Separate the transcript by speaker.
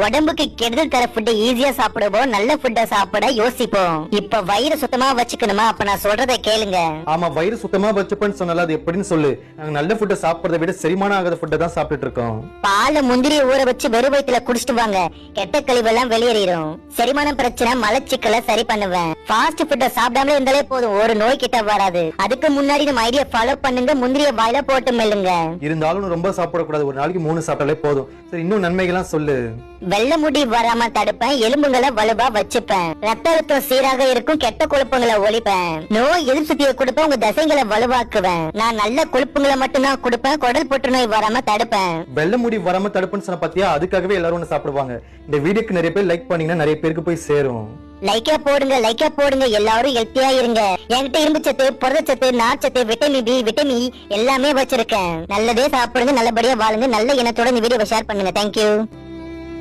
Speaker 1: உடம்புக்கு கெடுதல் தர ஃபுட் ஈஸியா சாப்பிடுவோம், நல்ல ஃபுட்ட சாப்பிட யோசிப்போம். இப்ப வயிறு சுத்தமா வச்சுக்கணுமா? அப்ப நான் சொல்றதை கேளுங்க.
Speaker 2: ஆமா, வயிறு சுத்தமா வச்சுப்பேன்னு சொன்னால அது எப்படின்னு சொல்லு. நாங்க நல்ல ஃபுட்டை சாப்பிடறதை விட செரிமானம் ஆகாத ஃபுட்டை தான் சாப்பிட்டுட்டு இருக்கோம்.
Speaker 1: பால முந்திரி ஊற வச்சு வெறும் வயித்துல குடிச்சிட்டு வாங்க, கெட்ட கழிவெல்லாம் வெளியேறிடும். செரிமானம் பிரச்சனை, மலச்சிக்கலை சரி பண்ணுவேன். ஃபாஸ்ட் ஃபுட்டை சாப்பிடாமலே இருந்தாலே போதும், ஒரு நோய் கிட்ட வராது. அதுக்கு முன்னாடி நம்ம ஐடியா ஃபாலோ பண்ணுங்க. முந்திரிய வாயில போட்டு மெல்லுங்க.
Speaker 2: இருந்தாலும் ரொம்ப சாப்பிடக்கூடாது, ஒரு நாளைக்கு 3 சாப்பிட்டாலே போதும். சரி, இன்னும் நன்மைகள்லாம் சொல்லு.
Speaker 1: வெள்ள முடி வராம தடுப்பேன், எலும்புகளை வலுவா வச்சுப்பேன், ரத்த அழுத்தம் சீராக இருக்கும், கெட்ட கொழுப்புங்களை ஒழிப்பேன், நோய் எதிர்ப்பு சக்தியை கொடுப்பேன், உங்க தசைகளை வலுவாக்குவேன். நான் நல்ல கொழுப்புங்களை மட்டும் தான் கொடுப்பேன், குடல் புற்றுநோய் வராம தடுப்பேன்.
Speaker 2: வெள்ள முடி வராம தடுப்புன்னு சொன்ன பாத்தியா? அதுக்காகவே எல்லாரும் ஒண்ணு சாப்பிடுவாங்க. இந்த வீடியோக்கு நிறைய பேர் லைக் பண்ணீங்கன்னா நிறைய பேருக்கு போய் சேரும்.
Speaker 1: லைக்கா போடுங்க, லைக்கா போடுங்க. எல்லாரும் ஹெல்த்தியா இருங்க. என்கிட்ட இரும்பு சத்து, புரதச்சத்து, நார்ச்சத்து, விட்டமின் டி, விட்டமின் இ எல்லாமே வச்சிருக்கேன். நல்லதே சாப்பிடுங்க, நல்லபடியா வாழுங்க. நல்ல எண்ணத்தோட இந்த வீடியோவை ஷேர் பண்ணுங்க. தேங்க்யூ.